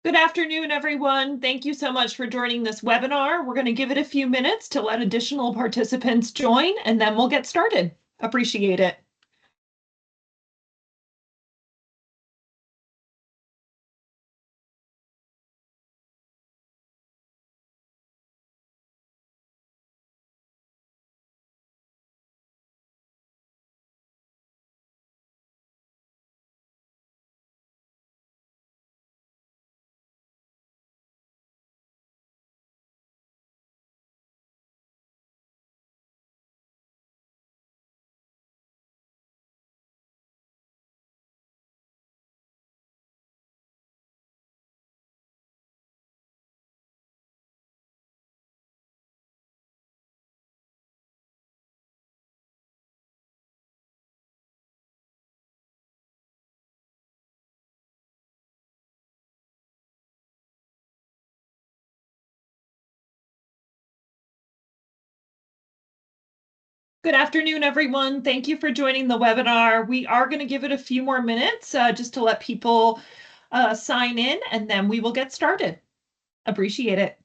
Good afternoon, everyone. Thank you so much for joining this webinar. We're going to give it a few minutes to let additional participants join, and then we'll get started. Appreciate it. Good afternoon, everyone. Thank you for joining the webinar. We are going to give it a few more minutes just to let people sign in, and then we will get started. Appreciate it.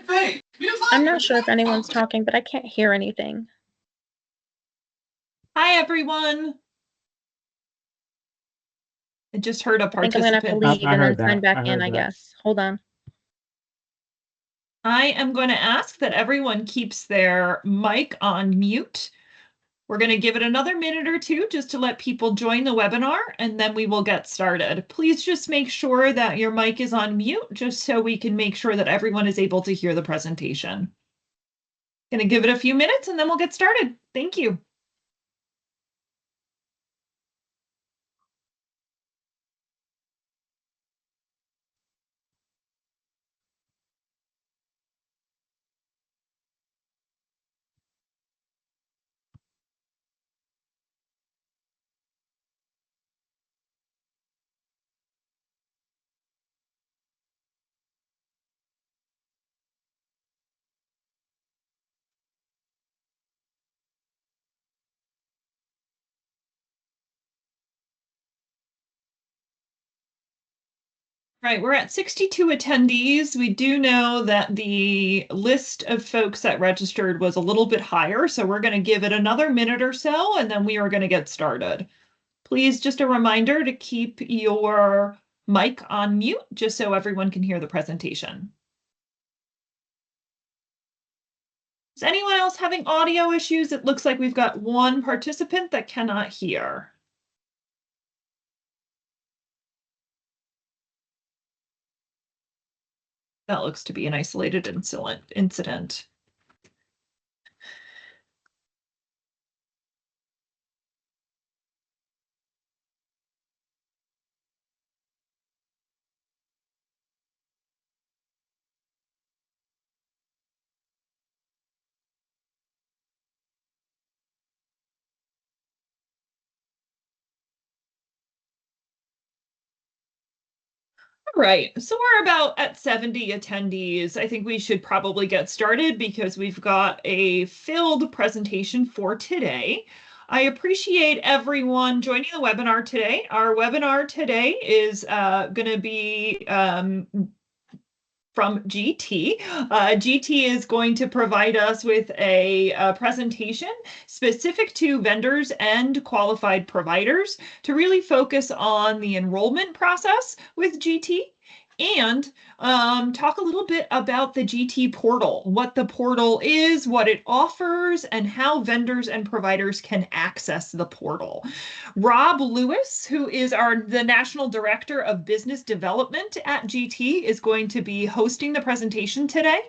I'm not sure if anyone's talking, but I can't hear anything. Hi, everyone. I just heard a participant. I think I'm going to have to leave and then sign back in, I guess. Hold on. I am going to ask that everyone keeps their mic on mute. We're going to give it another minute or two just to let people join the webinar, and then we will get started. Please just make sure that your mic is on mute, just so we can make sure that everyone is able to hear the presentation. Going to give it a few minutes, and then we'll get started. Thank you. Right, we're at 62 attendees. We do know that the list of folks that registered was a little bit higher, so we're going to give it another minute or so, and then we are going to get started. Please, just a reminder to keep your mic on mute, just so everyone can hear the presentation. Is anyone else having audio issues? It looks like we've got one participant that cannot hear. That looks to be an isolated incident. Right, so we're about at 70 attendees. I think we should probably get started because we've got a filled presentation for today. I appreciate everyone joining the webinar today. Our webinar today is going to be from GT. GT is going to provide us with a presentation specific to vendors and qualified providers to really focus on the enrollment process with GT and talk a little bit about the GT portal, what the portal is, what it offers, and how vendors and providers can access the portal. Rob Lewis, who is the National Director of Business Development at GT, is going to be hosting the presentation today.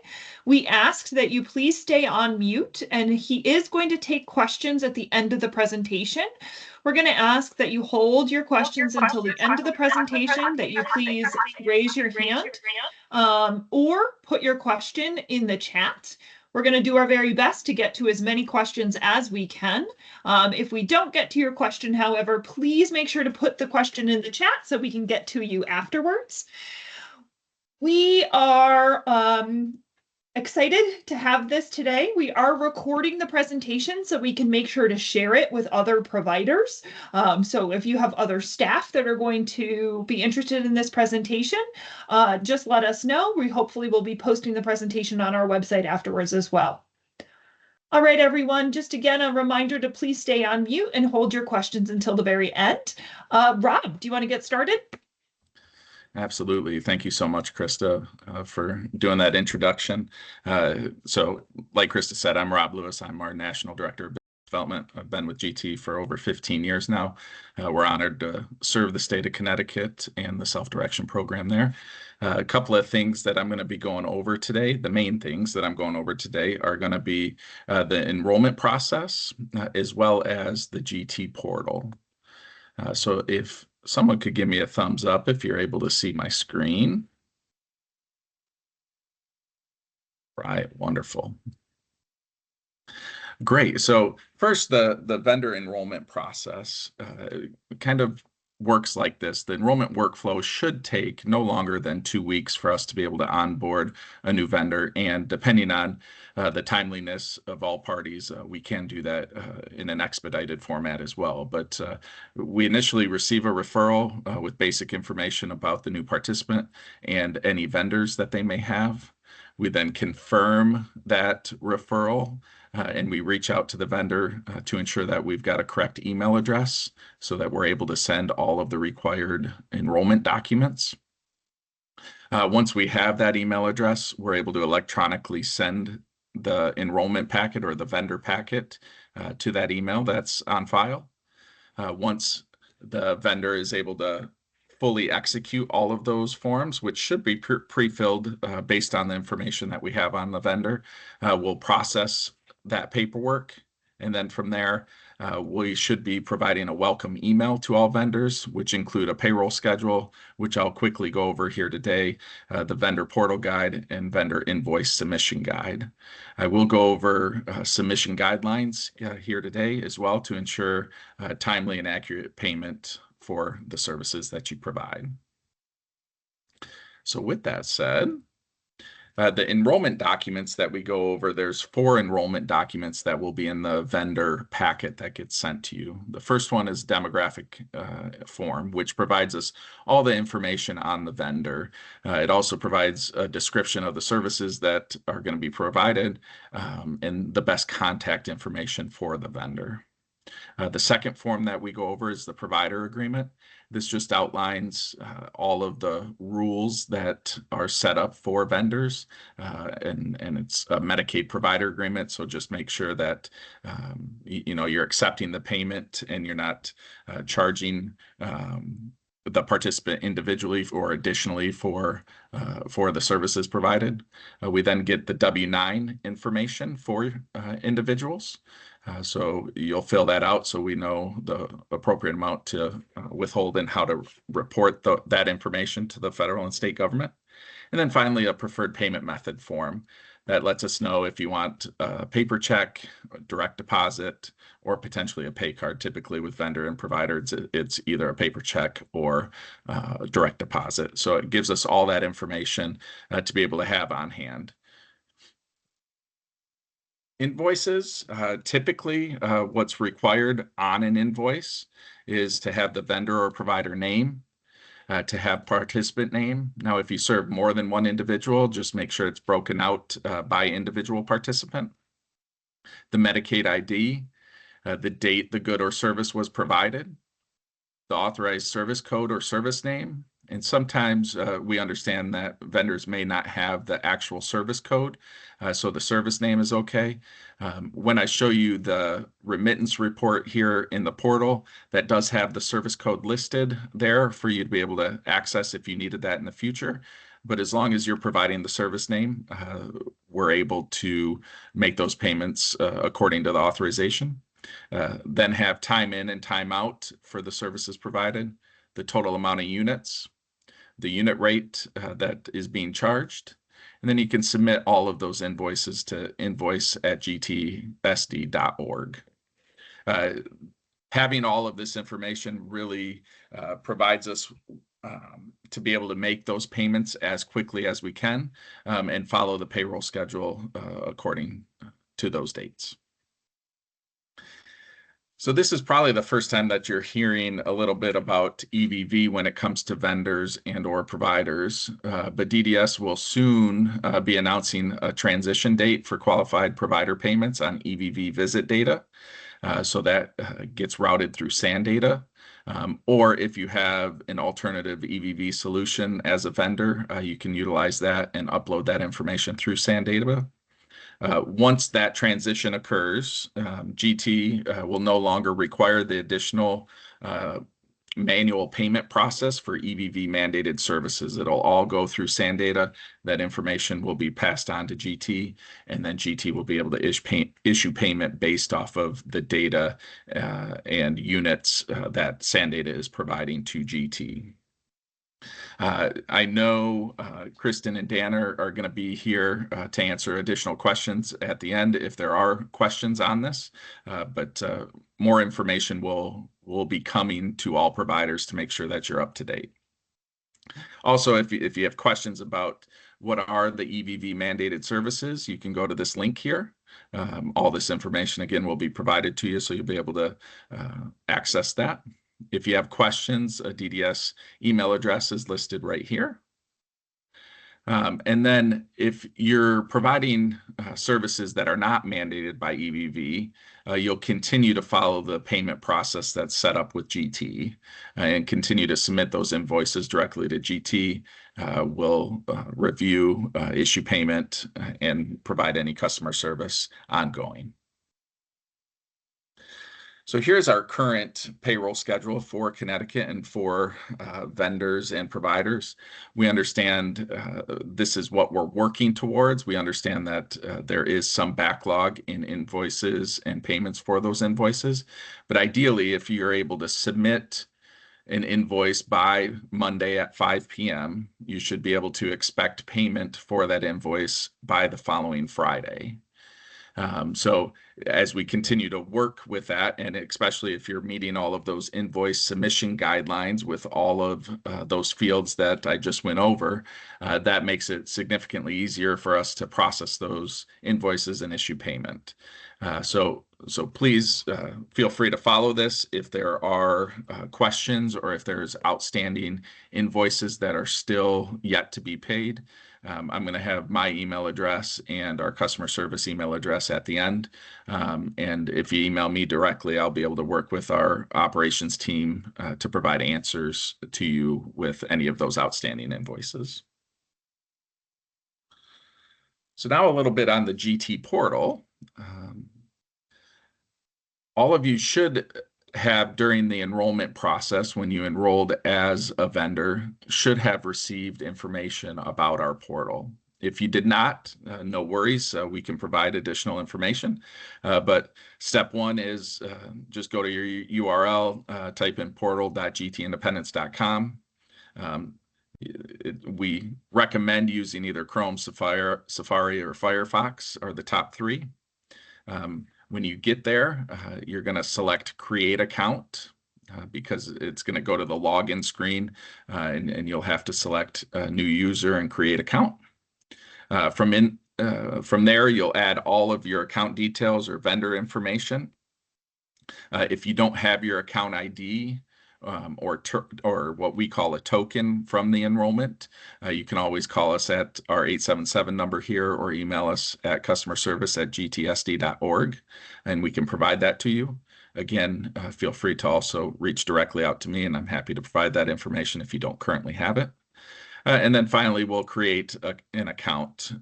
We asked that you please stay on mute, and he is going to take questions at the end of the presentation. We're going to ask that you hold your questions until the end of the presentation, that you please raise your hand or put your question in the chat. We're going to do our very best to get to as many questions as we can. If we don't get to your question, however, please make sure to put the question in the chat so we can get to you afterwards. We are excited to have this today. We are recording the presentation so we can make sure to share it with other providers. So if you have other staff that are going to be interested in this presentation, just let us know. We hopefully will be posting the presentation on our website afterwards as well. All right, everyone, just again, a reminder to please stay on mute and hold your questions until the very end. Rob, do you want to get started? Absolutely. Thank you so much, Krista, for doing that introduction. So like Krista said, I'm Rob Lewis. I'm our National Director of Business Development. I've been with GT for over 15 years now. We're honored to serve the state of Connecticut and the self-direction program there. A couple of things that I'm going to be going over today. The main things that I'm going over today are going to be the enrollment process, as well as the GT portal. So if someone could give me a thumbs up if you're able to see my screen. Right, wonderful. Great. So first, the vendor enrollment process kind of works like this. The enrollment workflow should take no longer than 2 weeks for us to be able to onboard a new vendor. And depending on the timeliness of all parties, we can do that in an expedited format as well. But we initially receive a referral with basic information about the new participant and any vendors that they may have. We then confirm that referral and we reach out to the vendor to ensure that we've got a correct email address so that we're able to send all of the required enrollment documents. Once we have that email address, we're able to electronically send the enrollment packet or the vendor packet to that email that's on file. Once the vendor is able to fully execute all of those forms, which should be pre-filled based on the information that we have on the vendor, we'll process that paperwork. And then from there, we should be providing a welcome email to all vendors, which include a payroll schedule, which I'll quickly go over here today, the vendor portal guide and vendor invoice submission guide. I will go over submission guidelines here today as well to ensure timely and accurate payment for the services that you provide. So with that said, the enrollment documents that we go over, there's 4 enrollment documents that will be in the vendor packet that gets sent to you. The first one is demographic form, which provides us all the information on the vendor. It also provides a description of the services that are going to be provided and the best contact information for the vendor. The second form that we go over is the provider agreement. This just outlines all of the rules that are set up for vendors, and it's a Medicaid provider agreement. So just make sure that you're accepting the payment and you're not charging the participant individually or additionally for the services provided. We then get the W-9 information for individuals. So you'll fill that out so we know the appropriate amount to withhold and how to report that information to the federal and state government. And then finally, a preferred payment method form that lets us know if you want a paper check, direct deposit, or potentially a pay card. Typically with vendor and provider, it's either a paper check or direct deposit. So it gives us all that information to be able to have on hand. Invoices, typically what's required on an invoice is to have the vendor or provider name, to have participant name. Now, if you serve more than one individual, just make sure it's broken out by individual participant. The Medicaid ID, the date the good or service was provided, the authorized service code or service name. And sometimes we understand that vendors may not have the actual service code, so the service name is okay. When I show you the remittance report here in the portal, that does have the service code listed there for you to be able to access if you needed that in the future. But as long as you're providing the service name, we're able to make those payments according to the authorization. Then have time in and time out for the services provided, the total amount of units, the unit rate that is being charged, And then you can submit all of those invoices to invoice@gtsd.org. Having all of this information really provides us to be able to make those payments as quickly as we can and follow the payroll schedule according to those dates. So this is probably the first time that you're hearing a little bit about EVV when it comes to vendors and or providers, but DDS will soon be announcing a transition date for qualified provider payments on EVV visit data. So that gets routed through SANdata. Or if you have an alternative EVV solution as a vendor, you can utilize that and upload that information through SANdata. Once that transition occurs, GT will no longer require the additional manual payment process for EVV mandated services. It'll all go through SANdata. That information will be passed on to GT, and then GT will be able to issue payment based off of the data and units that SANdata is providing to GT. I know Kristen and Dan are going to be here to answer additional questions at the end if there are questions on this, but more information will be coming to all providers to make sure that you're up to date. Also, if you have questions about what are the EVV mandated services, you can go to this link here. All this information, again, will be provided to you, so you'll be able to access that. If you have questions, a DDS email address is listed right here. And then if you're providing services that are not mandated by EVV, you'll continue to follow the payment process that's set up with GT and continue to submit those invoices directly to GT. We'll review, issue payment, and provide any customer service ongoing. So here's our current payroll schedule for Connecticut and for vendors and providers. We understand this is what we're working towards. We understand that there is some backlog in invoices and payments for those invoices. But ideally, if you're able to submit an invoice by Monday at 5 p.m., you should be able to expect payment for that invoice by the following Friday. So as we continue to work with that, and especially if you're meeting all of those invoice submission guidelines with all of those fields that I just went over, that makes it significantly easier for us to process those invoices and issue payment. So please feel free to follow this if there are questions or if there's outstanding invoices that are still yet to be paid. I'm going to have my email address and our customer service email address at the end. And if you email me directly, I'll be able to work with our operations team to provide answers to you with any of those outstanding invoices. So now a little bit on the GT portal. All of you should have, during the enrollment process, when you enrolled as a vendor, should have received information about our portal. If you did not, no worries, we can provide additional information. But step one is just go to your URL, type in portal.gtindependence.com. We recommend using either Chrome, Safari, or Firefox are the top three. When you get there, you're going to select Create Account because it's going to go to the login screen and you'll have to select a new user and create account. From there, you'll add all of your account details or vendor information. If you don't have your account ID or what we call a token from the enrollment, you can always call us at our 877 number here or email us at customerservice@gtsd.org, and we can provide that to you. Again, feel free to also reach directly out to me, and I'm happy to provide that information if you don't currently have it. And then finally, we'll create an account,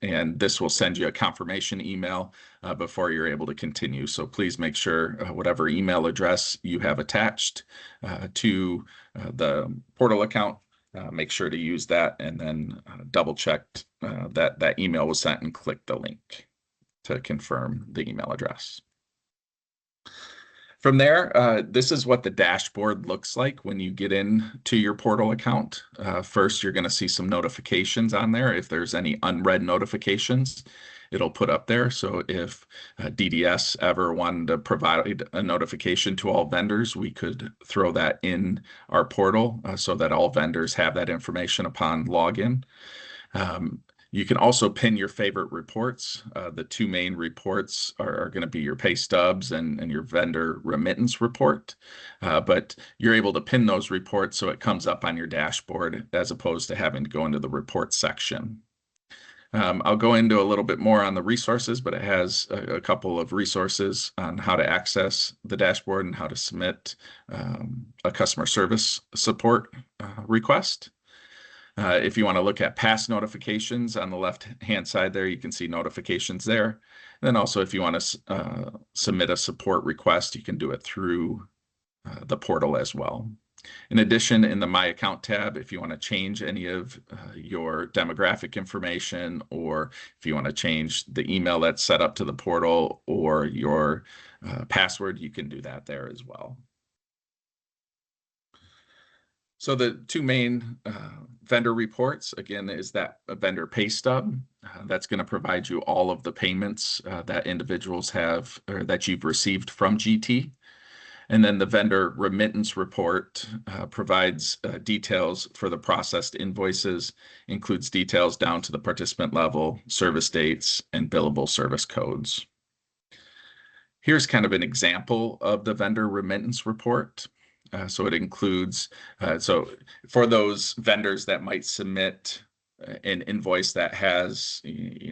and this will send you a confirmation email before you're able to continue. So please make sure whatever email address you have attached to the portal account, make sure to use that, and then double check that email was sent and click the link to confirm the email address. From there, this is what the dashboard looks like when you get into your portal account. First, you're going to see some notifications on there. If there's any unread notifications, it'll put up there. So if DDS ever wanted to provide a notification to all vendors, we could throw that in our portal so that all vendors have that information upon login. You can also pin your favorite reports. The two main reports are going to be your pay stubs and your vendor remittance report. But you're able to pin those reports so it comes up on your dashboard as opposed to having to go into the report section. I'll go into a little bit more on the resources, but it has a couple of resources on how to access the dashboard and how to submit a customer service support request. If you want to look at past notifications on the left-hand side there, you can see notifications there. And then also if you want to submit a support request, you can do it through the portal as well. In addition, in the My Account tab, if you want to change any of your demographic information, or if you want to change the email that's set up to the portal or your password, you can do that there as well. So the two main vendor reports, again, is that a vendor pay stub. That's going to provide you all of the payments that individuals have or that you've received from GT. And then the vendor remittance report provides details for the processed invoices, includes details down to the participant level, service dates, and billable service codes. Here's kind of an example of the vendor remittance report. So it includes, so for those vendors that might submit an invoice that has,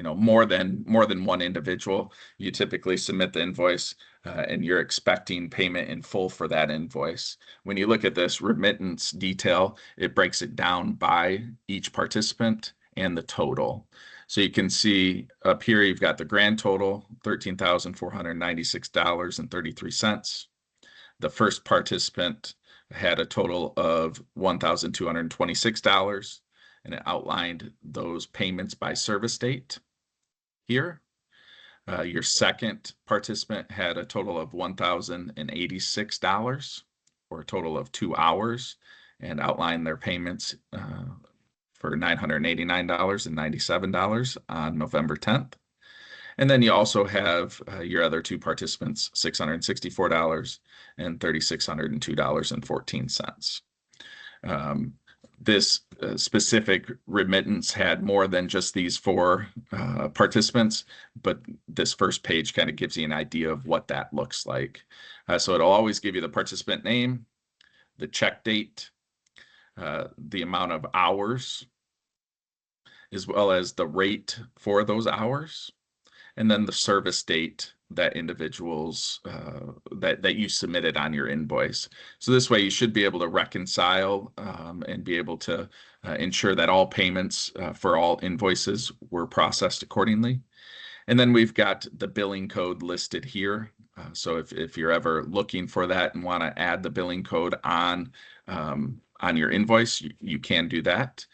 more than one individual, you typically submit the invoice and you're expecting payment in full for that invoice. When you look at this remittance detail, it breaks it down by each participant and the total. So you can see up here, you've got the grand total, $13,496.33. The first participant had a total of $1,226, and it outlined those payments by service date here. Your second participant had a total of $1,086, or a total of 2 hours, and outlined their payments for $989.97 on November 10th. And then you also have your other two participants, $664 and $3,602.14. This specific remittance had more than just these four participants, but this first page kind of gives you an idea of what that looks like. So it'll always give you the participant name, the check date, the amount of hours, as well as the rate for those hours, and then the service date that individuals that you submitted on your invoice. So this way you should be able to reconcile and be able to ensure that all payments for all invoices were processed accordingly. And then we've got the billing code listed here. So if you're ever looking for that and want to add the billing code on your invoice, you can do that.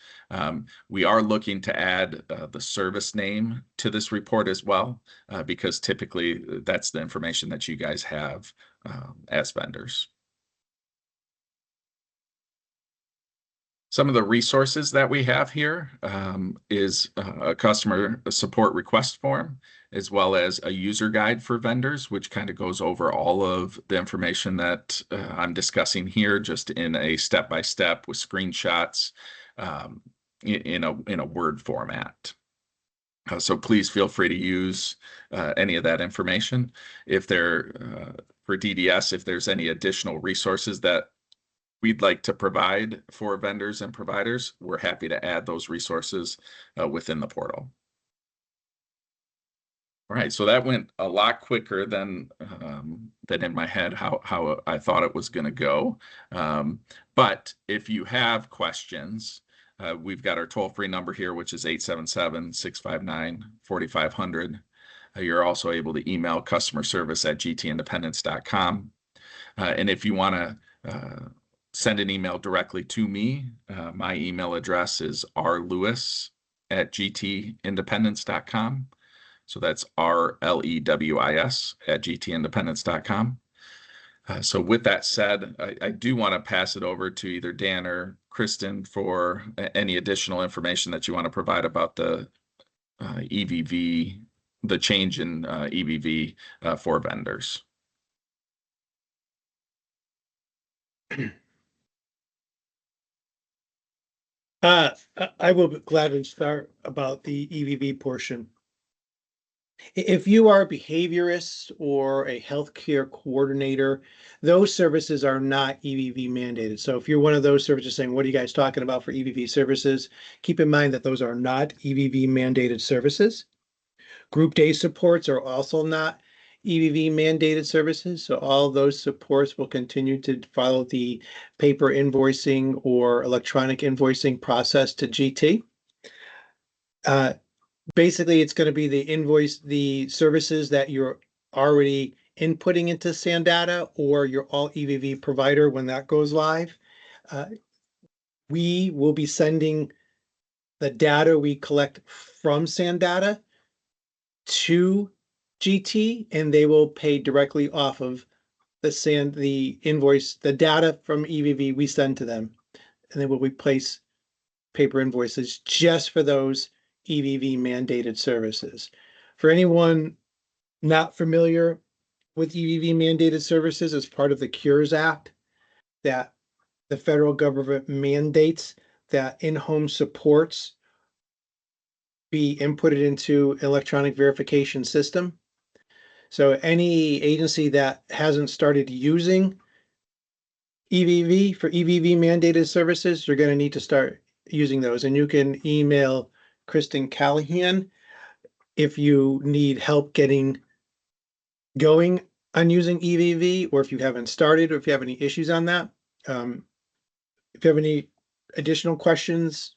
We are looking to add the service name to this report as well, because typically that's the information that you guys have as vendors. Some of the resources that we have here is a customer support request form, as well as a user guide for vendors, which kind of goes over all of the information that I'm discussing here, just in a step-by-step with screenshots in a Word format. So please feel free to use any of that information. If there, for DDS, if there's any additional resources that we'd like to provide for vendors and providers, we're happy to add those resources within the portal. All right, so that went a lot quicker than in my head how I thought it was going to go. But if you have questions, we've got our toll-free number here, which is 877-659-4500. You're also able to email customer service@gtindependence.com. And if you want to send an email directly to me, my email address is rlewis@gtindependence.com. So that's RLEWIS@gtindependence.com. So with that said, I do want to pass it over to either Dan or Kristen for any additional information that you want to provide about the EVV, the change in EVV for vendors. I will gladly start about the EVV portion. If you are a behaviorist or a healthcare coordinator, those services are not EVV mandated. So if you're one of those services saying, what are you guys talking about for EVV services? Keep in mind that those are not EVV mandated services. Group day supports are also not EVV mandated services. So all those supports will continue to follow the paper invoicing or electronic invoicing process to GT. Basically, it's going to be the services that you're already inputting into Sandata or your all EVV provider when that goes live. We will be sending the data we collect from Sandata to GT, and they will pay directly off of the invoice, the data from EVV we send to them, and then we'll replace paper invoices just for those EVV mandated services. For anyone not familiar with EVV mandated services, as part of the Cures Act, that the federal government mandates that in-home supports be inputted into electronic verification system. So any agency that hasn't started using EVV for EVV mandated services, you're going to need to start using those. And you can email Kristen Callahan if you need help getting going on using EVV, or if you haven't started, or if you have any issues on that. If you have any additional questions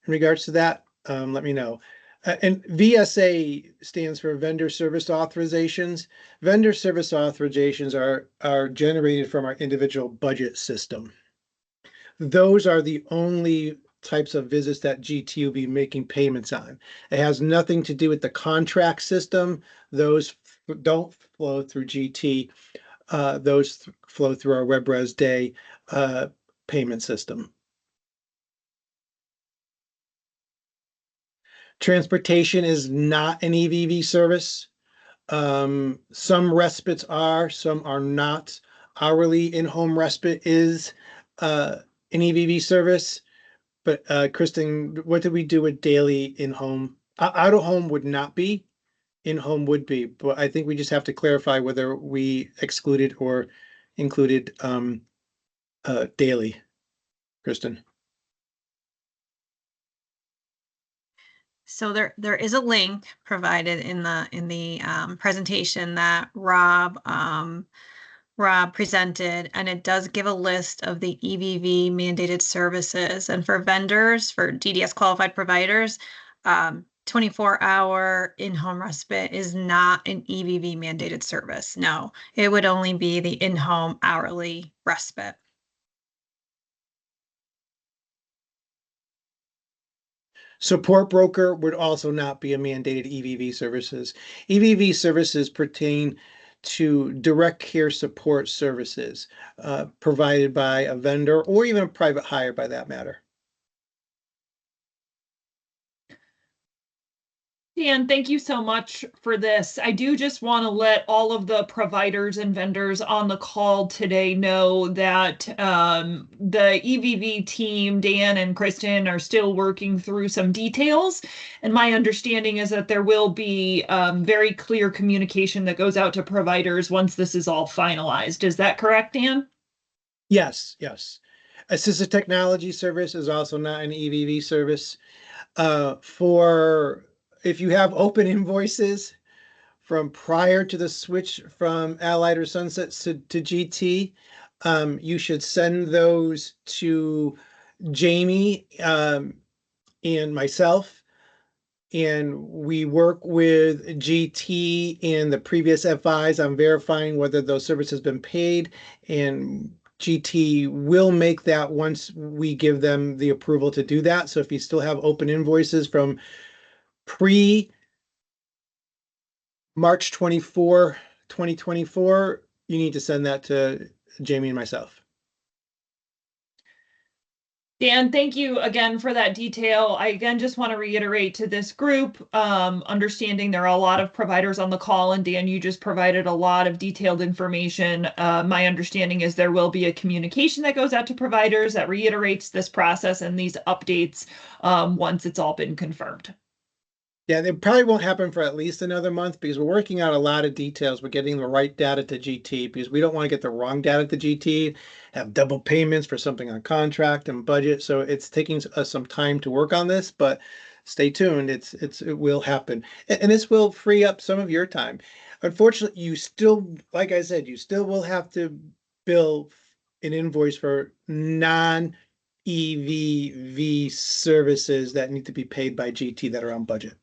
in regards to that, let me know. And VSA stands for Vendor Service Authorizations. Vendor Service Authorizations are generated from our individual budget system. Those are the only types of visits that GT will be making payments on. It has nothing to do with the contract system. Those don't flow through GT. Those flow through our WebRes Day payment system. Transportation is not an EVV service. Some respites are, some are not. Hourly in-home respite is an EVV service. But Kristen, what did we do with daily in-home? Out of home would not be, in-home would be, but I think we just have to clarify whether we excluded or included daily. Kristen. So there is a link provided in the presentation that Rob presented, and it does give a list of the EVV mandated services. And for vendors, for DDS qualified providers, 24-hour in-home respite is not an EVV mandated service. No, it would only be the in-home hourly respite. Support broker would also not be a mandated EVV services. EVV services pertain to direct care support services provided by a vendor or even a private hire by that matter. Dan, thank you so much for this. I do just want to let all of the providers and vendors on the call today know that the EVV team, Dan and Kristen, are still working through some details. And my understanding is that there will be very clear communication that goes out to providers once this is all finalized. Is that correct, Dan? Yes, yes. Assistive technology service is also not an EVV service. If you have open invoices from prior to the switch from Allied or Sunset to GT, you should send those to Jamie and myself. And we work with GT and the previous FIs on verifying whether those services have been paid. And GT will make that once we give them the approval to do that. So if you still have open invoices from pre-March 24, 2024, you need to send that to Jamie and myself. Dan, thank you again for that detail. I again just want to reiterate to this group, understanding there are a lot of providers on the call, and Dan, you just provided a lot of detailed information. My understanding is there will be a communication that goes out to providers that reiterates this process and these updates once it's all been confirmed. Yeah, it probably won't happen for at least another month because we're working out a lot of details. We're getting the right data to GT because we don't want to get the wrong data to GT, have double payments for something on contract and budget. So it's taking us some time to work on this, but stay tuned. It will happen. And this will free up some of your time. Unfortunately, you still, like I said, you still will have to bill an invoice for non-EVV services that need to be paid by GT that are on budget.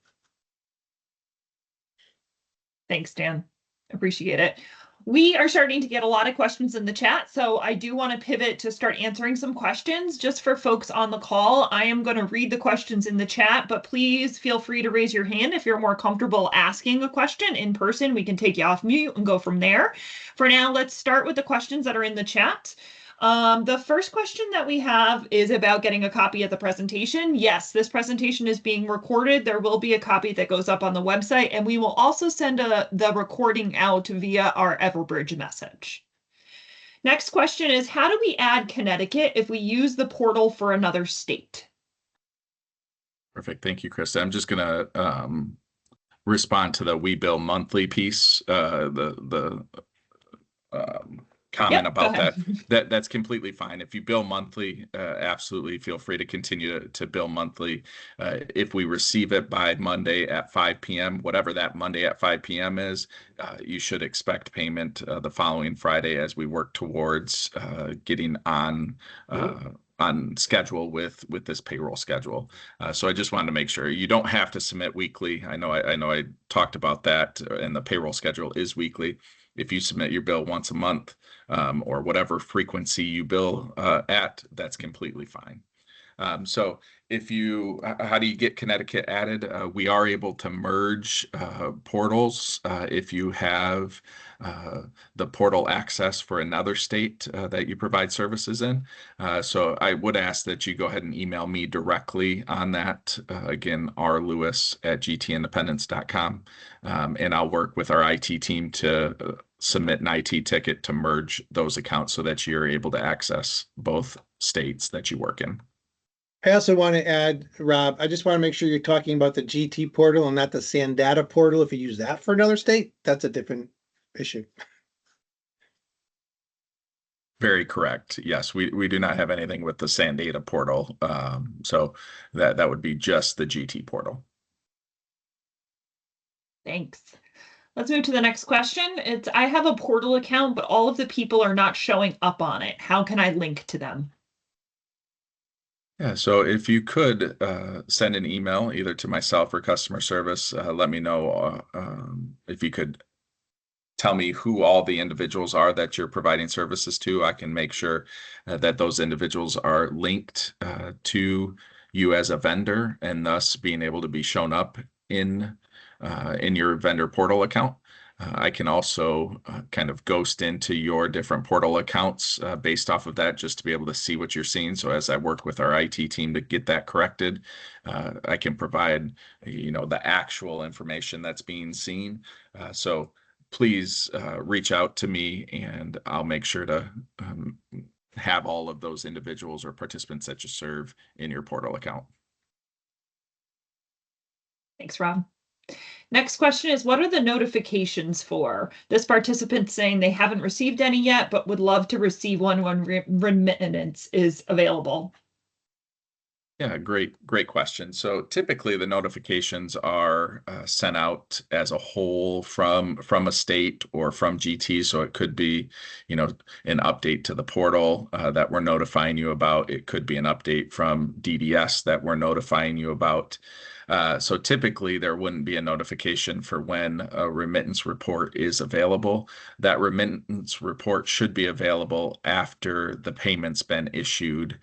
Thanks, Dan. Appreciate it. We are starting to get a lot of questions in the chat, so I do want to pivot to start answering some questions. Just for folks on the call, I am going to read the questions in the chat, but please feel free to raise your hand if you're more comfortable asking a question in person. We can take you off mute and go from there. For now, let's start with the questions that are in the chat. The first question that we have is about getting a copy of the presentation. Yes, this presentation is being recorded. There will be a copy that goes up on the website, and we will also send the recording out via our Everbridge message. Next question is, how do we add Connecticut if we use the portal for another state? Perfect. Thank you, Krista. I'm just going to respond to the We Bill Monthly piece, comment about that. That's completely fine. If you bill monthly, absolutely feel free to continue to bill monthly. If we receive it by Monday at 5 p.m., whatever that Monday at 5 p.m. is, you should expect payment the following Friday as we work towards getting on schedule with this payroll schedule. So I just wanted to make sure you don't have to submit weekly. I know I talked about that, and the payroll schedule is weekly. If you submit your bill once a month, or whatever frequency you bill at, that's completely fine. So how do you get Connecticut added? We are able to merge portals if you have the portal access for another state that you provide services in. So I would ask that you go ahead and email me directly on that. Again, rlewis@gtindependence.com. And I'll work with our IT team to submit an IT ticket to merge those accounts so that you're able to access both states that you work in. I also want to add, Rob, I just want to make sure you're talking about the GT portal and not the SANDATA portal. If you use that for another state, that's a different issue. Very correct. Yes, we do not have anything with the SANDATA portal. So that would be just the GT portal. Thanks. Let's move to the next question. I have a portal account, but all of the people are not showing up on it. How can I link to them? Yeah, so if you could send an email either to myself or customer service, let me know if you could tell me who all the individuals are that you're providing services to. I can make sure that those individuals are linked to you as a vendor and thus being able to be shown up in your vendor portal account. I can also kind of ghost into your different portal accounts based off of that, just to be able to see what you're seeing. So as I work with our IT team to get that corrected, I can provide, the actual information that's being seen. So please reach out to me and I'll make sure to have all of those individuals or participants that you serve in your portal account. Thanks, Rob. Next question is, what are the notifications for? This participant saying they haven't received any yet, but would love to receive one when remittance is available. Yeah, great question. So typically the notifications are sent out as a whole from a state or from GT. So it could be, an update to the portal that we're notifying you about. It could be an update from DDS that we're notifying you about. So typically there wouldn't be a notification for when a remittance report is available. That remittance report should be available after the payment's been issued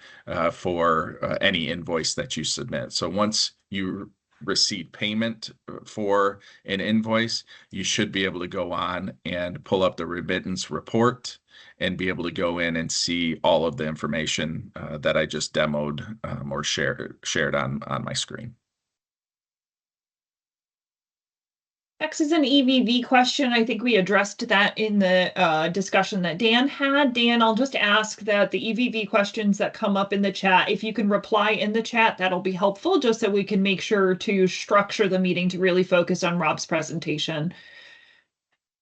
for any invoice that you submit. So once you received payment for an invoice, you should be able to go on and pull up the remittance report and be able to go in and see all of the information that I just demoed or shared on my screen. Next is an EVV question. I think we addressed that in the discussion that Dan had. Dan, I'll just ask that the EVV questions that come up in the chat, if you can reply in the chat, that'll be helpful, just so we can make sure to structure the meeting to really focus on Rob's presentation.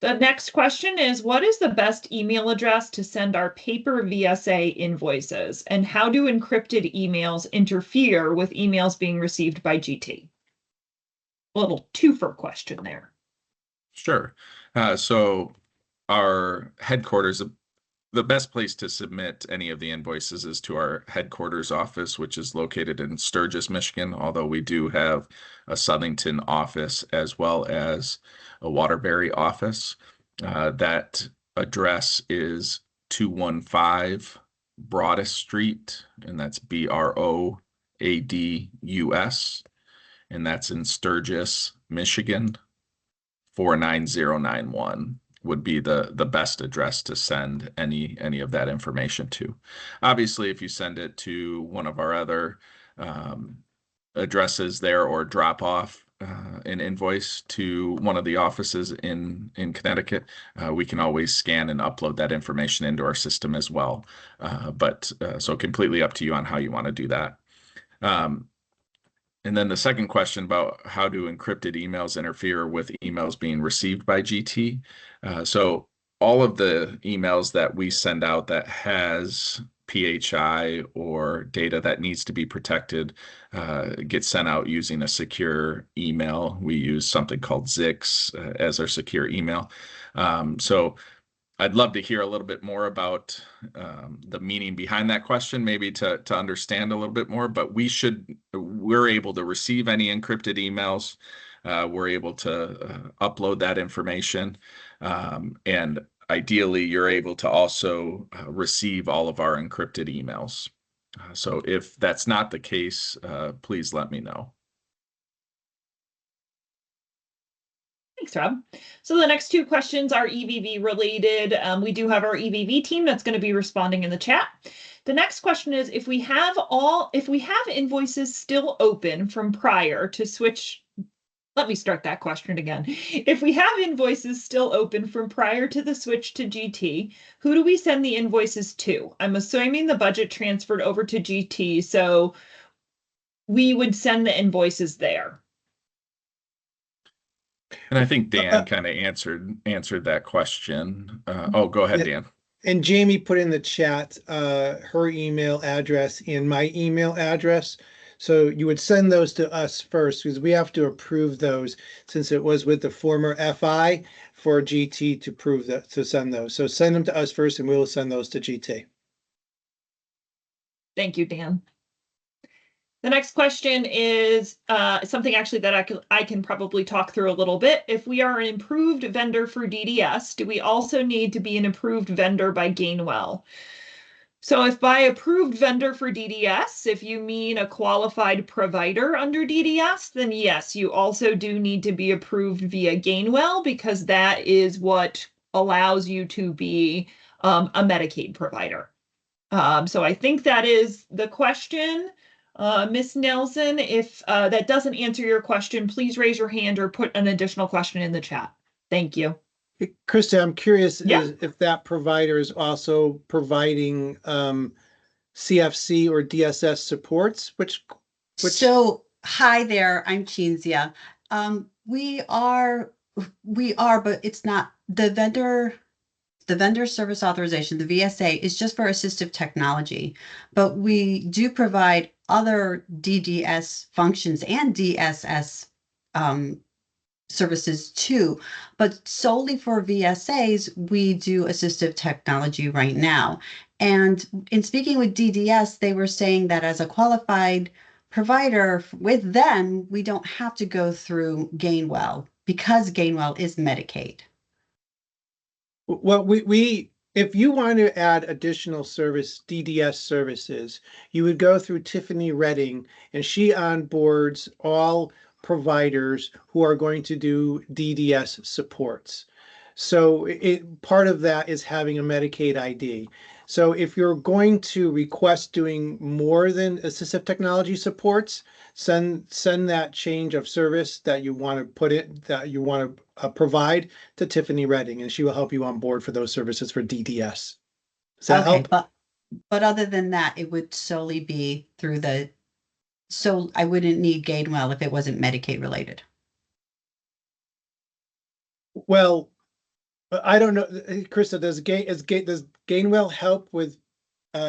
The next question is, what is the best email address to send our paper VSA invoices? And how do encrypted emails interfere with emails being received by GT? A little twofer question there. Sure. So our headquarters, the best place to submit any of the invoices is to our headquarters office, which is located in Sturgis, Michigan, although we do have a Southington office as well as a Waterbury office. That address is 215 Broadus Street, and that's Broadus, and that's in Sturgis, Michigan. 49091 would be the best address to send any of that information to. Obviously, if you send it to one of our other addresses there, or drop off an invoice to one of the offices in Connecticut, we can always scan and upload that information into our system as well. So completely up to you on how you want to do that. And then the second question about how do encrypted emails interfere with emails being received by GT. So all of the emails that we send out that has PHI or data that needs to be protected gets sent out using a secure email. We use something called Zix as our secure email. So I'd love to hear a little bit more about the meaning behind that question, maybe to understand a little bit more, but we're able to receive any encrypted emails. We're able to upload that information. And ideally, you're able to also receive all of our encrypted emails. So if that's not the case, please let me know. Thanks, Rob. So the next two questions are EVV related. We do have our EVV team that's going to be responding in the chat. The next question is, if we have invoices still open from prior to switch, let me start that question again. If we have invoices still open from prior to the switch to GT, who do we send the invoices to? I'm assuming the budget transferred over to GT, so we would send the invoices there. And I think Dan kind of answered that question. Go ahead, Dan. And Jamie put in the chat her email address and my email address. So you would send those to us first, because we have to approve those, since it was with the former FI for GT to prove that, to send those. So send them to us first and we will send those to GT. Thank you, Dan. The next question is something actually that I can probably talk through a little bit. If we are an approved vendor for DDS, do we also need to be an approved vendor by Gainwell? So if by approved vendor for DDS, if you mean a qualified provider under DDS, then yes, you also do need to be approved via Gainwell, because that is what allows you to be a Medicaid provider. So I think that is the question. Ms. Nelson, if that doesn't answer your question, please raise your hand or put an additional question in the chat. Thank you. Krista, I'm curious Yeah. if that provider is also providing CFC or DSS supports, which... So, hi there, I'm Chinzia. We are, but it's not the vendor service authorization, the VSA, is just for assistive technology, but we do provide other DDS functions and DSS services too, but solely for VSAs, we do assistive technology right now. And in speaking with DDS, they were saying that as a qualified provider with them, we don't have to go through Gainwell, because Gainwell is Medicaid. Well, if you want to add additional DDS services, you would go through Tiffany Redding, and she onboards all providers who are going to do DDS supports. So part of that is having a Medicaid ID. So if you're going to request doing more than assistive technology supports, send that change of service that you want to put in, that you want to provide to Tiffany Redding, and she will help you on board for those services for DDS. Does that Okay, help? but other than that, it would solely be through so I wouldn't need Gainwell if it wasn't Medicaid related. Well, I don't know, Krista, does Gainwell help with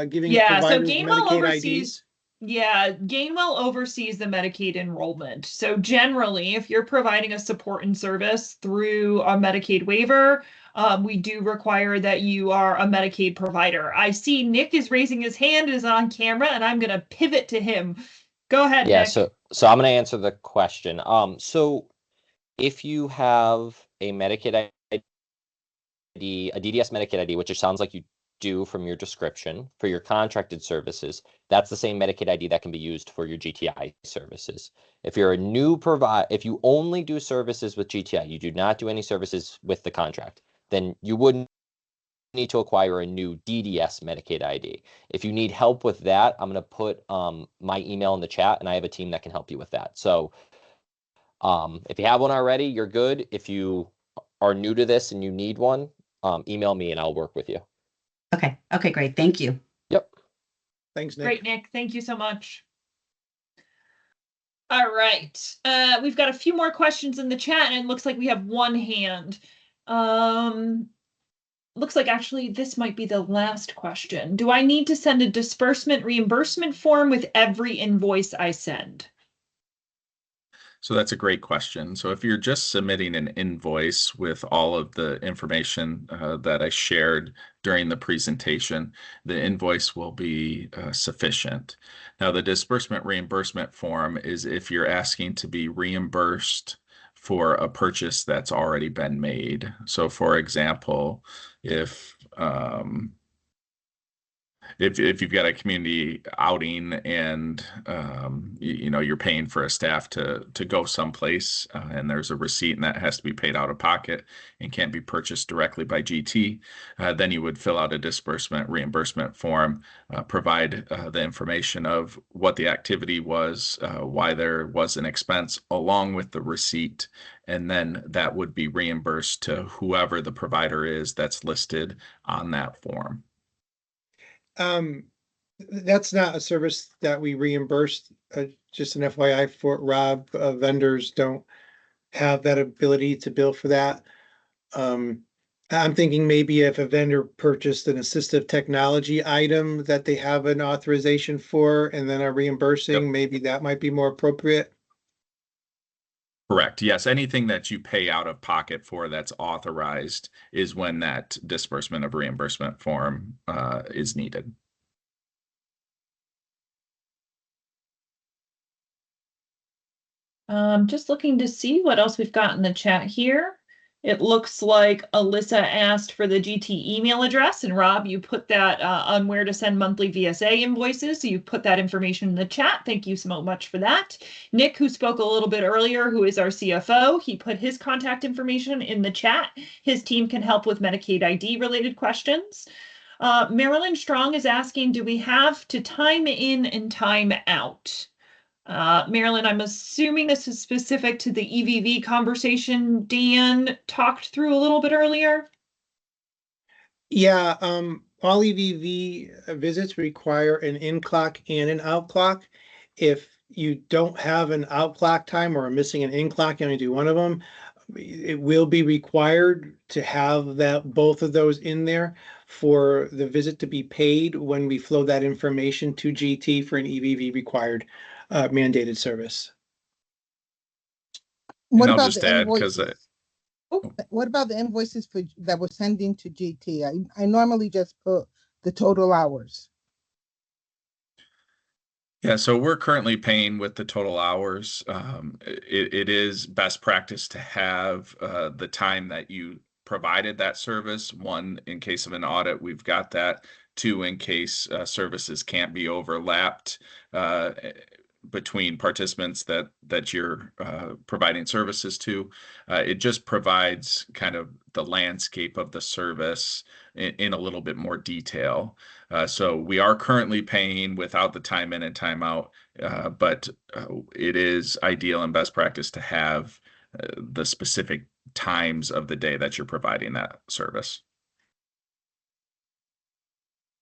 giving Yeah, so providers Gainwell Medicaid oversees. IDs? Yeah, Gainwell oversees the Medicaid enrollment. So generally, if you're providing a support and service through a Medicaid waiver, we do require that you are a Medicaid provider. I see Nick is raising his hand, is on camera, and I'm going to pivot to him. Go ahead, Yeah, Nick. so I'm going to answer the question. So if you have a Medicaid ID, a DDS Medicaid ID, which it sounds like you do from your description for your contracted services, that's the same Medicaid ID that can be used for your GTI services. If you're a new provider, if you only do services with GTI, you do not do any services with the contract, then you wouldn't need to acquire a new DDS Medicaid ID. If you need help with that, I'm going to put my email in the chat, and I have a team that can help you with that. So if you have one already, you're good. If you are new to this and you need one, email me and I'll work with you. Okay, great. Thank you. Yep. Thanks, Nick. Great, Nick. Thank you so much. All right. We've got a few more questions in the chat, and it looks like we have one hand. Looks like actually this might be the last question. Do I need to send a disbursement reimbursement form with every invoice I send? So that's a great question. So if you're just submitting an invoice with all of the information that I shared during the presentation, the invoice will be sufficient. Now, the disbursement reimbursement form is if you're asking to be reimbursed for a purchase that's already been made. So for example, if you've got a community outing and you're paying for a staff to go someplace and there's a receipt and that has to be paid out of pocket and can't be purchased directly by GT, then you would fill out a disbursement reimbursement form, provide the information of what the activity was, why there was an expense, along with the receipt, and then that would be reimbursed to whoever the provider is that's listed on that form. That's not a service that we reimburse. Just an FYI for Rob, vendors don't have that ability to bill for that. I'm thinking maybe if a vendor purchased an assistive technology item that they have an authorization for and then are reimbursing, Yep. Maybe that might be more appropriate. Correct. Yes. Anything that you pay out of pocket for that's authorized is when that disbursement of reimbursement form is needed. Just looking to see what else we've got in the chat here. It looks like Alyssa asked for the GT email address, and Rob, you put that on where to send monthly VSA invoices. So you put that information in the chat. Thank you so much for that. Nick, who spoke a little bit earlier, who is our CFO, he put his contact information in the chat. His team can help with Medicaid ID related questions. Marilyn Strong is asking, do we have to time in and time out? Marilyn, I'm assuming this is specific to the EVV conversation Dan talked through a little bit earlier. Yeah, all EVV visits require an in clock and an out clock. If you don't have an out clock time or are missing an in clock, you only do one of them, it will be required to have that both of those in there for the visit to be paid when we flow that information to GT for an EVV required mandated service. What And I'll about just the add, because invoices? What about the invoices that we're sending to GT? I normally just put the total hours. yeah, so we're currently paying with the total hours. It is best practice to have the time that you provided that service. One, in case of an audit, we've got that. Two, in case services can't be overlapped. between participants that you're providing services to. It just provides kind of the landscape of the service in a little bit more detail. So we are currently paying without the time in and time out, but it is ideal and best practice to have the specific times of the day that you're providing that service.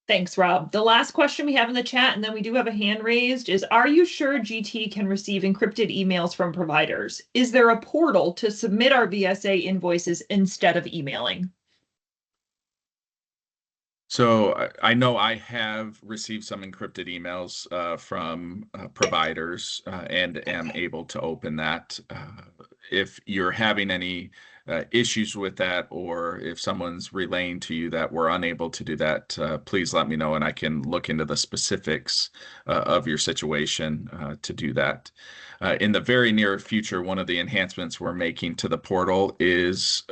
Thanks, Rob. The last question we have in the chat, and then we do have a hand raised, is are you sure GT can receive encrypted emails from providers? Is there a portal to submit our VSA invoices instead of emailing? So I know I have received some encrypted emails from providers and am able to open that. If you're having any issues with that, or if someone's relaying to you that we're unable to do that, please let me know and I can look into the specifics of your situation to do that. In the very near future, one of the enhancements we're making to the portal is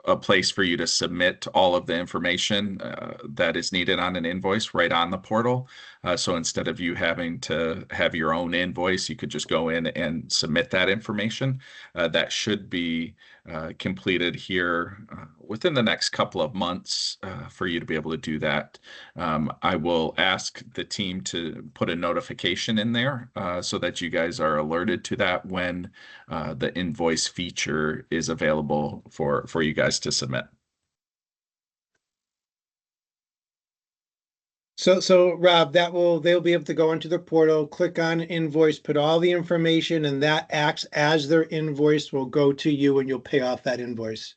a place for you to submit all of the information that is needed on an invoice right on the portal. So instead of you having to have your own invoice, you could just go in and submit that information. That should be completed here within the next couple of months for you to be able to do that. I will ask the team to put a notification in there so that you guys are alerted to that when the invoice feature is available for you guys to submit. So Rob, they'll be able to go into the portal, click on invoice, put all the information, and that acts as their invoice will go to you and you'll pay off that invoice.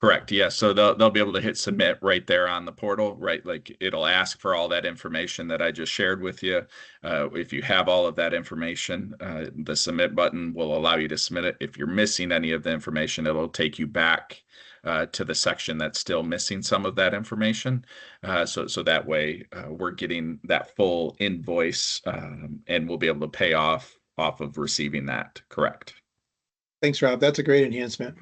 Correct. Yes. So they'll be able to hit submit right there on the portal, right? Like it'll ask for all that information that I just shared with you. If you have all of that information, the submit button will allow you to submit it. If you're missing any of the information, it'll take you back to the section that's still missing some of that information. So that way we're getting that full invoice and we'll be able to pay off of receiving that. Correct. Thanks, Rob. That's a great enhancement.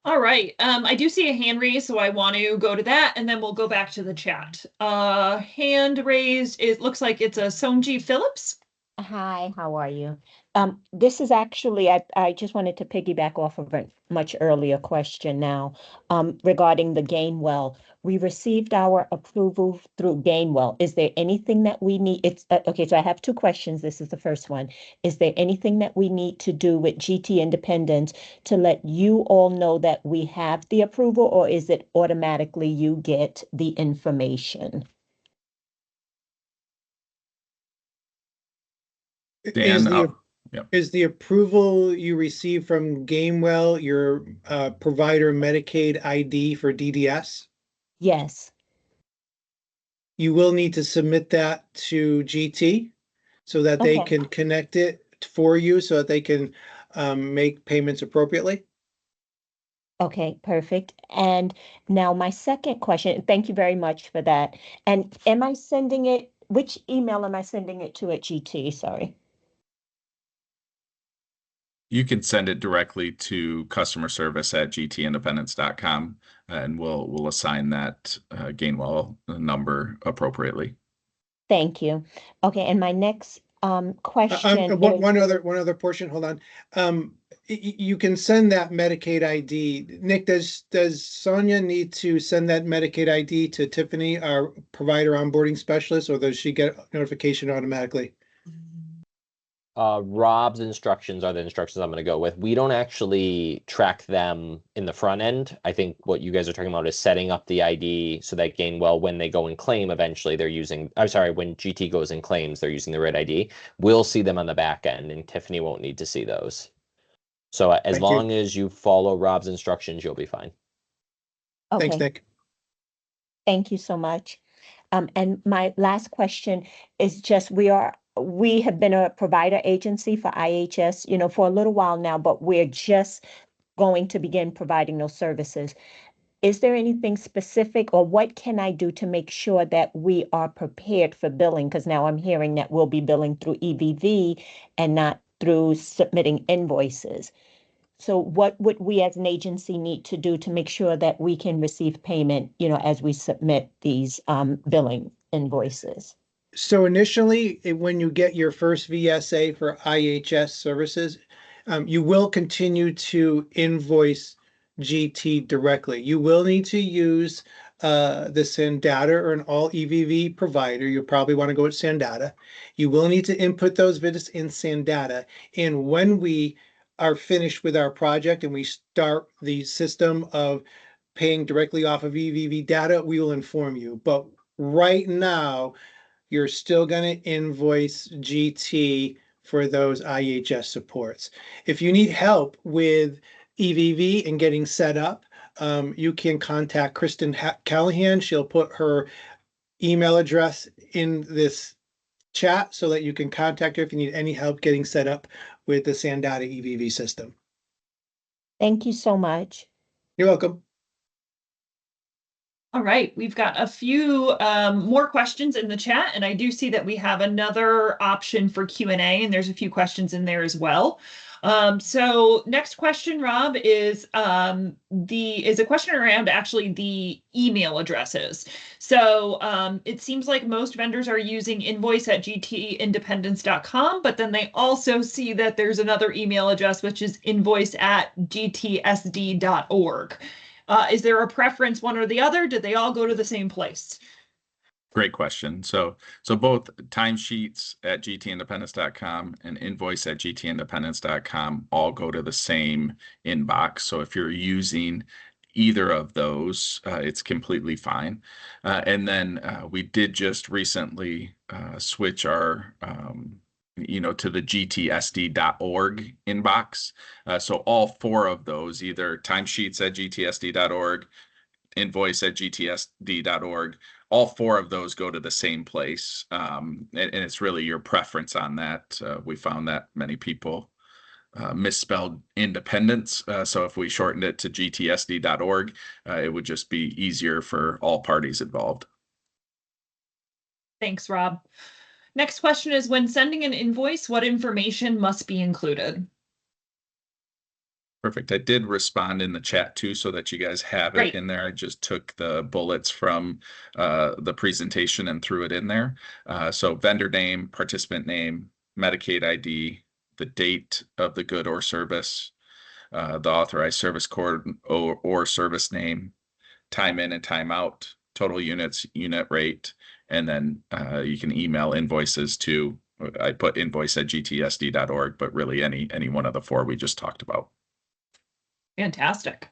All right, I do see a hand raised, so I want to go to that, and then we'll go back to the chat. Hand raised, it looks like it's a Sonji Phillips. Hi, how are you? This is actually, I just wanted to piggyback off of a much earlier question now regarding the Gainwell. We received our approval through Gainwell. Is there anything that we need? It's okay, so I have two questions. This is the first one. Is there anything that we need to do with GT Independence to let you all know that we have the approval, or is it automatically you get the information? Dan, is the approval you receive from Gainwell your provider Medicaid ID for DDS? Yes. You will need to submit that to GT so that they can connect it for you so that they can make payments appropriately. Okay, perfect. And now my second question, thank you very much for that. And am I sending it, which email am I sending it to at GT? Sorry. You can send it directly to customer service at gtindependence.com and we'll assign that Gainwell number appropriately. Thank you. Okay, and my next question. One other portion. Hold on. You can send that Medicaid ID. Nick, does Sonia need to send that Medicaid ID to Tiffany, our provider onboarding specialist, or does she get notification automatically? Rob's instructions are the instructions I'm going to go with. We don't actually track them in the front end. I think what you guys are talking about is setting up the ID so that Gainwell, when they go and claim, eventually they're using, I'm sorry, when GT goes and claims, they're using the right ID. We'll see them on the back end and Tiffany won't need to see those. So as long as you follow Rob's instructions, you'll be fine. Okay. Thanks, Nick. Thank you so much. And my last question is just, we have been a provider agency for IHS, for a little while now, but we're just going to begin providing those services. Is there anything specific, or what can I do to make sure that we are prepared for billing? Because now I'm hearing that we'll be billing through EVV and not through submitting invoices. So what would we as an agency need to do to make sure that we can receive payment, as we submit these billing invoices? So initially, when you get your first VSA for IHS services, you will continue to invoice GT directly. You will need to use the Sandata or an all EVV provider. You'll probably want to go with Sandata. You will need to input those visits in Sandata. And when we are finished with our project and we start the system of paying directly off of EVV data, we will inform you. But right now, you're still going to invoice GT for those IHS supports. If you need help with EVV and getting set up, you can contact Kristen Callahan. She'll put her email address in this chat so that you can contact her if you need any help getting set up with the Sandata EVV system. Thank you so much. You're welcome. All right, we've got a few more questions in the chat, and I do see that we have another option for Q&A, and there's a few questions in there as well. So next question, Rob, is a question around actually the email addresses. So it seems like most vendors are using invoice@gtindependence.com, but then they also see that there's another email address, which is invoice@gtsd.org. Is there a preference, one or the other? Did they all go to the same place? Great question. So both timesheets at gtindependence.com and invoice at gtindependence.com all go to the same inbox. So if you're using either of those, it's completely fine. And then we did just recently switch our to the gtsd.org inbox. So all four of those, either timesheets at gtsd.org, invoice at gtsd.org, all four of those go to the same place. And it's really your preference on that. We found that many people misspelled independence. So if we shortened it to gtsd.org, it would just be easier for all parties involved. Thanks, Rob. Next question is, when sending an invoice, what information must be included? Perfect. I did respond in the chat too, so that you guys have it in there. I just took the bullets from the presentation and threw it in there. So vendor name, participant name, Medicaid ID, the date of the good or service, the authorized service code or service name, time in and time out, total units, unit rate, and then you can email invoices to, I put invoice at gtsd.org, but really any one of the four we just talked about. Fantastic.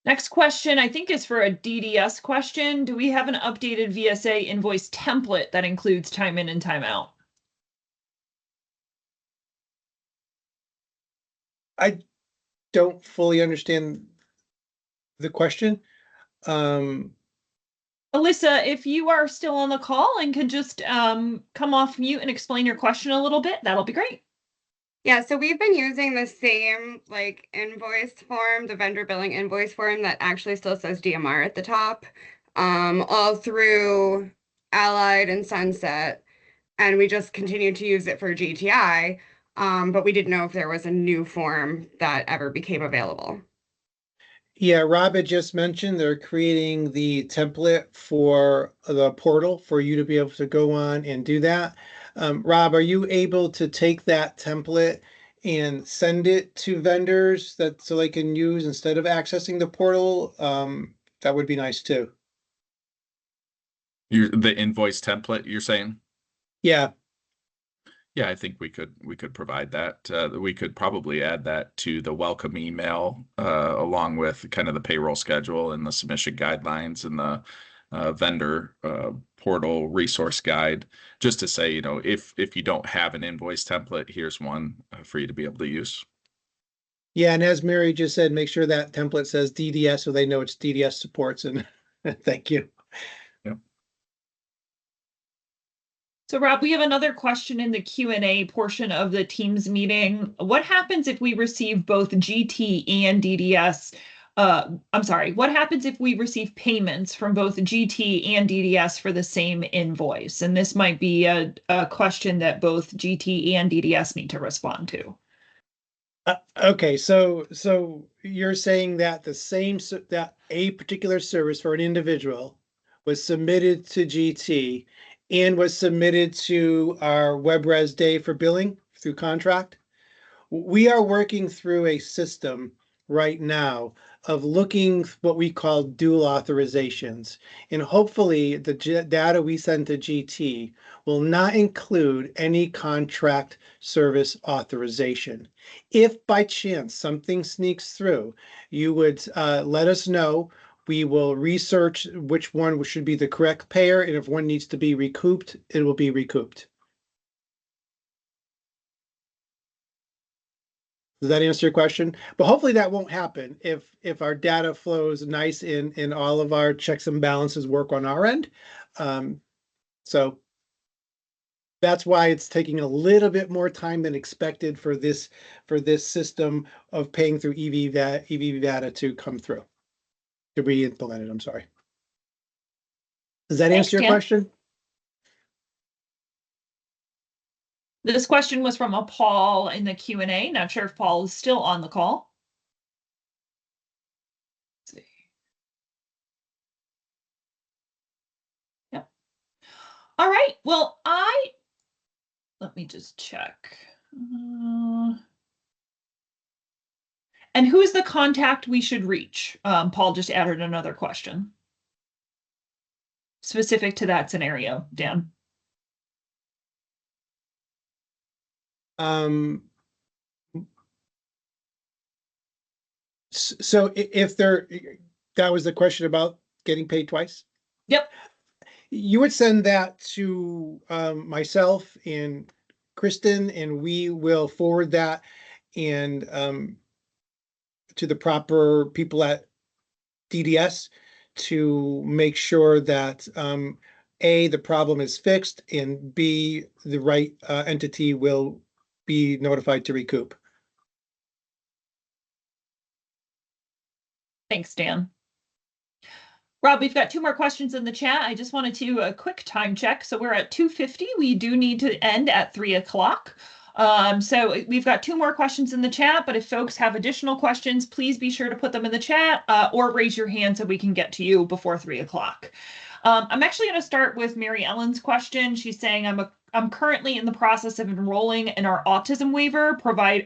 Next question, I think, is for a DDS question. Do we have an updated VSA invoice template that includes time in and time out? I don't fully understand the question. Alyssa, if you are still on the call and can just come off mute and explain your question a little bit, that'll be great. Yeah, so we've been using the same invoice form, the vendor billing invoice form that actually still says DMR at the top, all through Allied and Sunset. And we just continued to use it for GTI, but we didn't know if there was a new form that ever became available. Yeah, Rob had just mentioned they're creating the template for the portal for you to be able to go on and do that. Rob, are you able to take that template and send it to vendors so they can use instead of accessing the portal? That would be nice too. The invoice template, you're saying? Yeah. Yeah, I think we could provide that. We could probably add that to the welcome email along with kind of the payroll schedule and the submission guidelines and the vendor portal resource guide, just to say, if you don't have an invoice template, here's one for you to be able to use. Yeah, and as Mary just said, make sure that template says DDS so they know it's DDS supports, and thank you. So Rob, we have another question in the Q&A portion of the Teams meeting. What happens if we receive both GT and DDS? What happens if we receive payments from both GT and DDS for the same invoice? And this might be a question that both GT and DDS need to respond to. Okay, so you're saying that that a particular service for an individual was submitted to GT and was submitted to our WebRes Day for billing through contract. We are working through a system right now of looking what we call dual authorizations. And hopefully the data we send to GT will not include any contract service authorization. If by chance something sneaks through, you would let us know. We will research which one should be the correct payer, and if one needs to be recouped, it will be recouped. Does that answer your question? But hopefully that won't happen if our data flows nice and all of our checks and balances work on our end. So that's why it's taking a little bit more time than expected for this system of paying through EV data to come through, to be implemented. I'm sorry. Does that answer your question? This question was from a Paul in the Q&A. Not sure if Paul is still on the call. Let's see. Yep. All right. Well, let me just check. And who is the contact we should reach? Paul just added another question. Specific to that scenario, Dan. So if that was the question about getting paid twice? Yep. You would send that to myself and Kristen, and we will forward that and to the proper people at DDS to make sure that A, the problem is fixed, and B, the right entity will be notified to recoup. Thanks, Dan. Rob, we've got 2 more questions in the chat. I just wanted to a quick time check. So we're at 2:50. We do need to end at 3 o'clock. So we've got 2 more questions in the chat, but if folks have additional questions, please be sure to put them in the chat or raise your hand so we can get to you before 3 o'clock. I'm actually going to start with Mary Ellen's question. She's saying, I'm currently in the process of enrolling in our autism waiver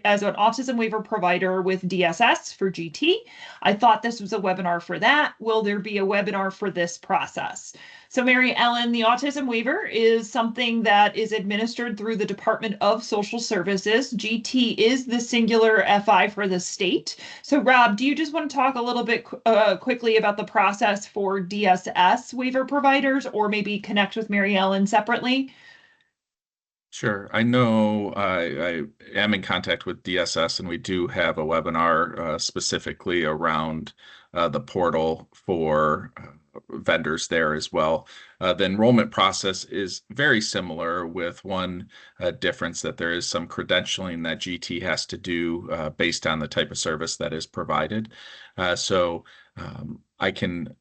as an autism waiver provider with DSS for GT. I thought this was a webinar for that. Will there be a webinar for this process? So Mary Ellen, the autism waiver is something that is administered through the Department of Social Services. GT is the singular FI for the state. So Rob, do you just want to talk a little bit quickly about the process for DSS waiver providers, or maybe connect with Mary Ellen separately? Sure. I know I am in contact with DSS, and we do have a webinar specifically around the portal for vendors there as well. The enrollment process is very similar, with one difference that there is some credentialing that GT has to do based on the type of service that is provided. So I can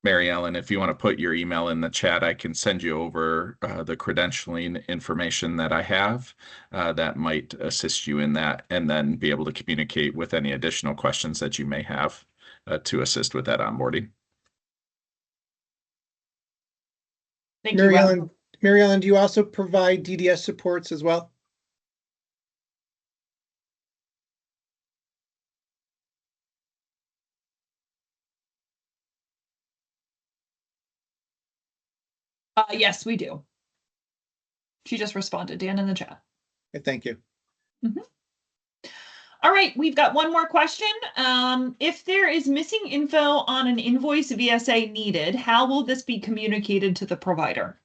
Mary Ellen, if you want to put your email in the chat, I can send you over the credentialing information that I have that might assist you in that, and then be able to communicate with any additional questions that you may have to assist with that onboarding. Thank you, Mary Ellen, do you also provide DDS supports as well? Yes, we do. She just responded, Dan, in the chat. Okay, thank you. Mm-hmm. All right, we've got one more question. If there is missing info on an invoice VSA needed, how will this be communicated to the provider?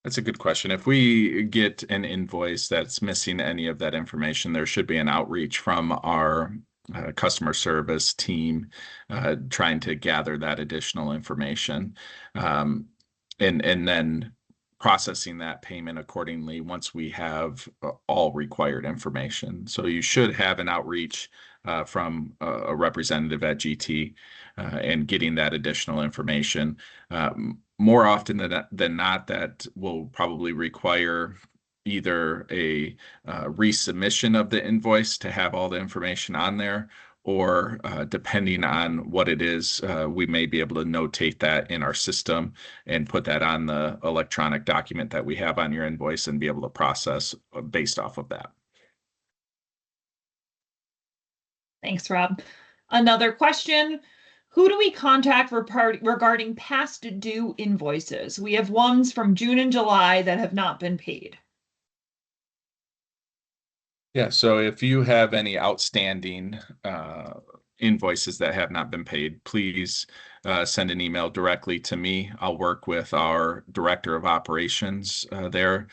That's a good question. If we get an invoice that's missing any of that information, there should be an outreach from our customer service team trying to gather that additional information, and then processing that payment accordingly once we have all required information. So you should have an outreach from a representative at GT and getting that additional information. More often than not, that will probably require either a resubmission of the invoice to have all the information on there, or depending on what it is, we may be able to notate that in our system and put that on the electronic document that we have on your invoice and be able to process based off of that. Thanks, Rob. Another question. Who do we contact regarding past due invoices? We have ones from June and July that have not been paid. Yeah, so if you have any outstanding invoices that have not been paid, please send an email directly to me. I'll work with our director of operations there.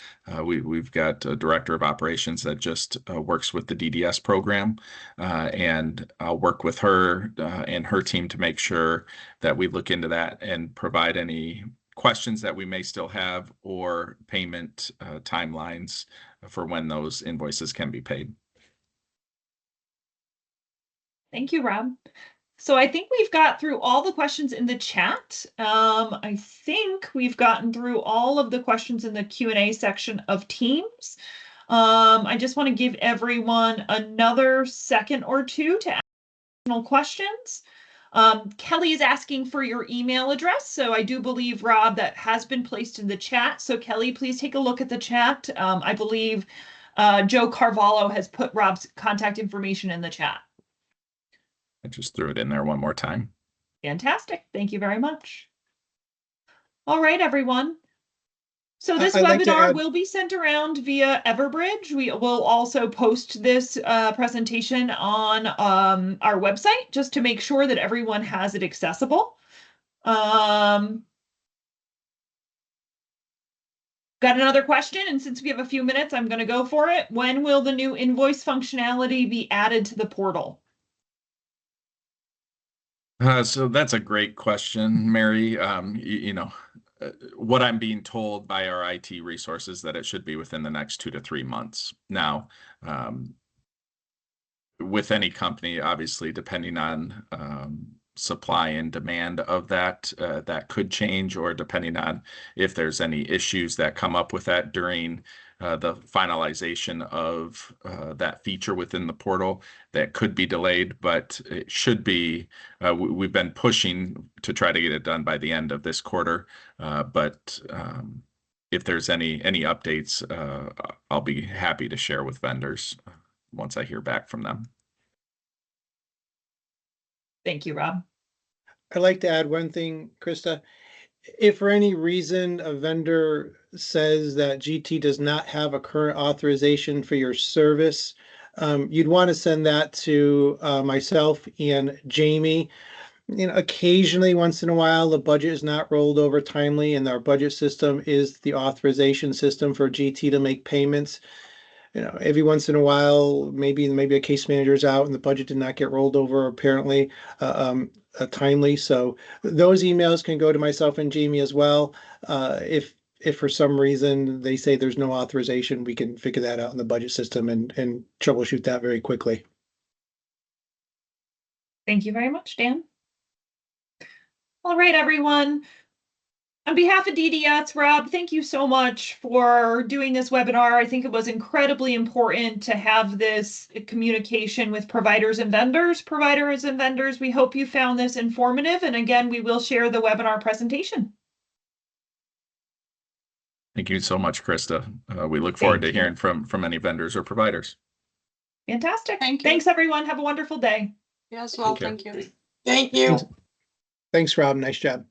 We've got a director of operations that just works with the DDS program, and I'll work with her and her team to make sure that we look into that and provide any questions that we may still have or payment timelines for when those invoices can be paid. Thank you, Rob. So I think we've got through all the questions in the chat. I think we've gotten through all of the questions in the Q&A section of Teams. I just want to give everyone another second or two to ask additional questions. Kelly is asking for your email address. So I do believe, Rob, that has been placed in the chat. So Kelly, please take a look at the chat. I believe Joe Carvalho has put Rob's contact information in the chat. I just threw it in there one more time. Fantastic. Thank you very much. All right, everyone. So this I'd like to webinar add- will be sent around via Everbridge. We will also post this presentation on our website just to make sure that everyone has it accessible. Got another question, and since we have a few minutes, I'm going to go for it. When will the new invoice functionality be added to the portal? So that's a great question, Mary. What I'm being told by our IT resources that it should be within the next 2 to 3 months. Now, with any company, obviously, depending on supply and demand of that, that could change, or depending on if there's any issues that come up with that during the finalization of that feature within the portal, that could be delayed, but it should be, we've been pushing to try to get it done by the end of this quarter. But if there's any updates, I'll be happy to share with vendors once I hear back from them. Thank you, Rob. I'd like to add one thing, Krista. If for any reason a vendor says that GT does not have a current authorization for your service, you'd want to send that to myself and Jamie. Occasionally, once in a while, the budget is not rolled over timely, and our budget system is the authorization system for GT to make payments. Every once in a while, maybe a case manager is out and the budget did not get rolled over apparently timely. So those emails can go to myself and Jamie as well. If for some reason they say there's no authorization, we can figure that out in the budget system and troubleshoot that very quickly. Thank you very much, Dan. All right, everyone. On behalf of DDS, Rob, thank you so much for doing this webinar. I think it was incredibly important to have this communication with providers and vendors. Providers and vendors, we hope you found this informative. And again, we will share the webinar presentation. Thank you so much, Krista. We look forward to hearing from any vendors or providers. Fantastic. Thank you. Thanks, everyone. Have a wonderful day. Yes, well, Thank thank you. Thank you. Thanks, Rob. Nice job.